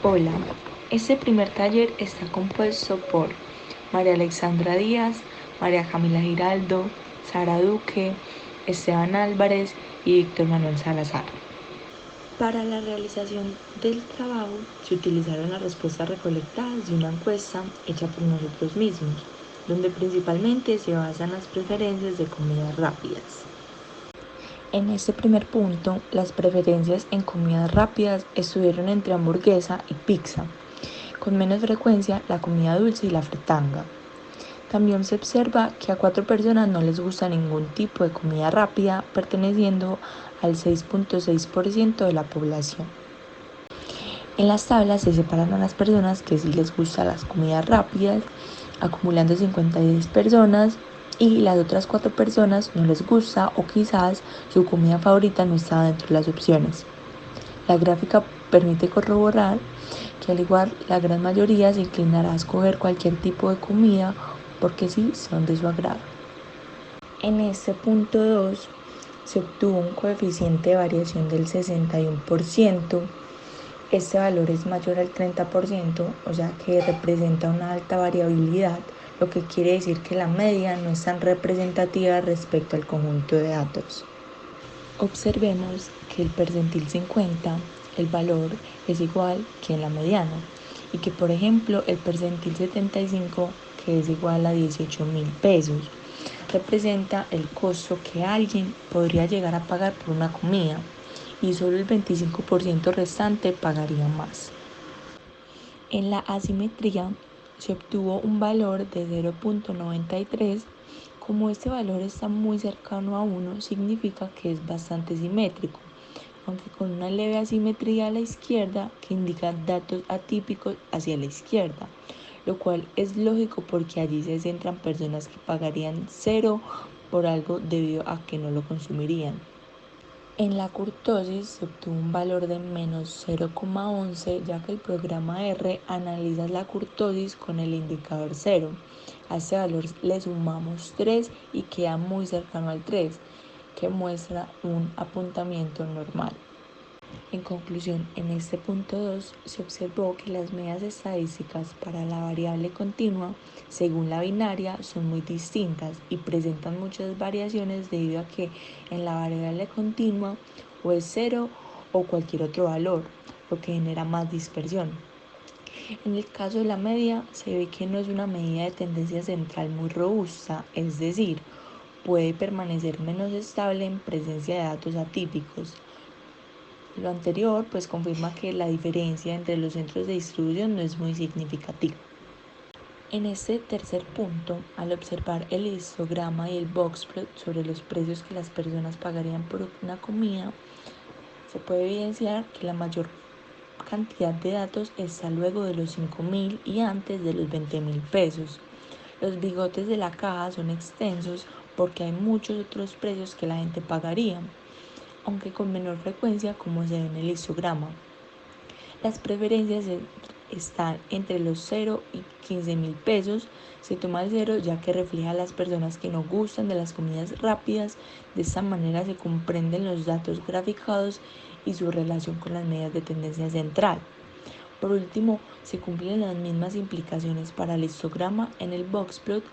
Hola, este primer taller está compuesto por María Alexandra Díaz, María Camila Giraldo, Sara Duque, Esteban Álvarez y Víctor Manuel Salazar. Para la realización del trabajo se utilizaron las respuestas recolectadas de una encuesta hecha por nosotros mismos, donde principalmente se basan las preferencias de comidas rápidas. En este primer punto, las preferencias en comidas rápidas estuvieron entre hamburguesa y pizza, con menos frecuencia la comida dulce y la fritanga. También se observa que a 4 personas no les gusta ningún tipo de comida rápida, perteneciendo al 6.6% de la población. En las tablas se separan a las personas que sí les gustan las comidas rápidas, acumulando 56 personas, y las otras 4 personas no les gusta o quizás su comida favorita no estaba dentro de las opciones. La gráfica permite corroborar que al igual la gran mayoría se inclinará a escoger cualquier tipo de comida porque sí son de su agrado. En este punto 2 se obtuvo un coeficiente de variación del 61%. Este valor es mayor al 30%, o sea que representa una alta variabilidad, lo que quiere decir que la media no es tan representativa respecto al conjunto de datos. Observemos que el percentil 50, el valor es igual que en la mediana, y que por ejemplo el percentil 75, que es igual a 18.000 pesos, representa el costo que alguien podría llegar a pagar por una comida, y solo el 25% restante pagaría más. En la asimetría se obtuvo un valor de 0.93. Como este valor está muy cercano a 1, significa que es bastante simétrico, aunque con una leve asimetría a la izquierda que indica datos atípicos hacia la izquierda, lo cual es lógico porque allí se centran personas que pagarían 0 por algo debido a que no lo consumirían. En la kurtosis se obtuvo un valor de menos 0,11, ya que el programa R analiza la kurtosis con el indicador 0. A este valor le sumamos 3 y queda muy cercano al 3, que muestra un apuntamiento normal. En conclusión, en este punto 2 se observó que las medidas estadísticas para la variable continua, según la binaria, son muy distintas y presentan muchas variaciones debido a que en la variable continua o es 0 o cualquier otro valor, lo que genera más dispersión. En el caso de la media, se ve que no es una medida de tendencia central muy robusta, es decir, puede permanecer menos estable en presencia de datos atípicos. Lo anterior pues confirma que la diferencia entre los centros de distribución no es muy significativa. En este tercer punto, al observar el histograma y el boxplot sobre los precios que las personas pagarían por una comida, se puede evidenciar que la mayor cantidad de datos está luego de los 5.000 y antes de los 20.000 pesos. Los bigotes de la caja son extensos porque hay muchos otros precios que la gente pagaría, aunque con menor frecuencia como se ve en el histograma. Las preferencias están entre los 0 y 15.000 pesos. Se toma el 0 ya que refleja a las personas que no gustan de las comidas rápidas. De esta manera se comprenden los datos graficados y su relación con las medidas de tendencia central. Por último, se cumplen las mismas implicaciones para el histograma en el boxplot,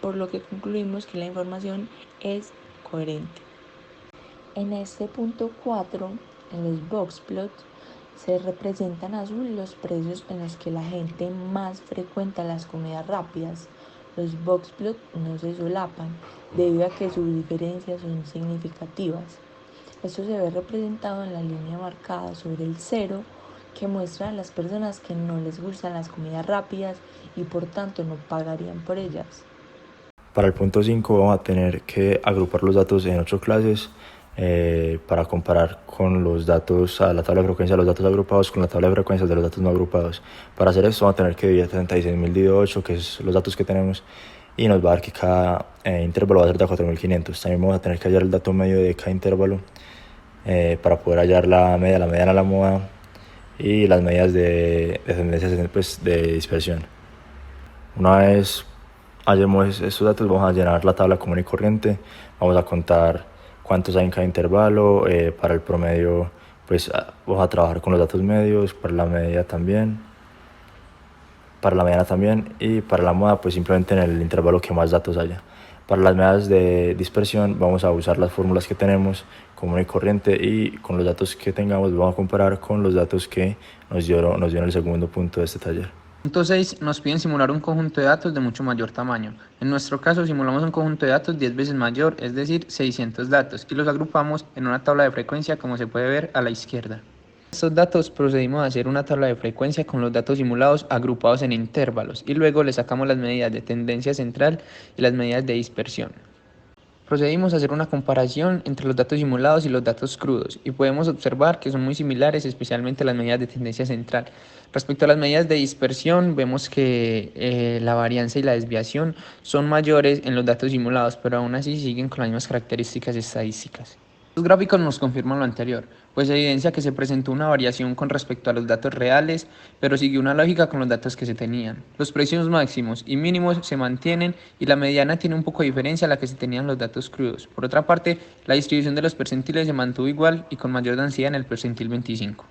por lo que concluimos que la información es coherente. En este punto 4, en los boxplots, se representan azul los precios en los que la gente más frecuenta las comidas rápidas. Los boxplots no se solapan debido a que sus diferencias son significativas. Esto se ve representado en la línea marcada sobre el 0, que muestra a las personas que no les gustan las comidas rápidas y por tanto no pagarían por ellas. Para el punto 5 vamos a tener que agrupar los datos en 8 clases para comparar con los datos a la tabla de frecuencia de los datos agrupados con la tabla de frecuencias de los datos no agrupados. Para hacer esto vamos a tener que dividir 36.000 dividido 8, que es los datos que tenemos, y nos va a dar que cada intervalo va a ser de 4.500. También vamos a tener que hallar el dato medio de cada intervalo para poder hallar la media, la mediana, la moda y las medidas de tendencias pues, de dispersión. Una vez hallemos estos datos, vamos a llenar la tabla común y corriente, vamos a contar cuántos hay en cada intervalo. Para el promedio pues vamos a trabajar con los datos medios, para la media también, para la mediana también, y para la moda pues simplemente en el intervalo que más datos haya. Para las medidas de dispersión vamos a usar las fórmulas que tenemos común y corriente, y con los datos que tengamos vamos a comparar con los datos que nos dio en el segundo punto de este taller. Punto 6. Nos piden simular un conjunto de datos de mucho mayor tamaño. En nuestro caso simulamos un conjunto de datos 10 veces mayor, es decir, 600 datos, y los agrupamos en una tabla de frecuencia como se puede ver a la izquierda. Estos datos procedimos a hacer una tabla de frecuencia con los datos simulados agrupados en intervalos, y luego le sacamos las medidas de tendencia central y las medidas de dispersión. Procedimos a hacer una comparación entre los datos simulados y los datos crudos, y podemos observar que son muy similares, especialmente las medidas de tendencia central. Respecto a las medidas de dispersión, vemos que la varianza y la desviación son mayores en los datos simulados, pero aún así siguen con las mismas características estadísticas. Los gráficos nos confirman lo anterior, pues evidencia que se presentó una variación con respecto a los datos reales, pero siguió una lógica con los datos que se tenían. Los precios máximos y mínimos se mantienen, y la mediana tiene un poco de diferencia a la que se tenían los datos crudos. Por otra parte, la distribución de los percentiles se mantuvo igual y con mayor densidad en el percentil 25.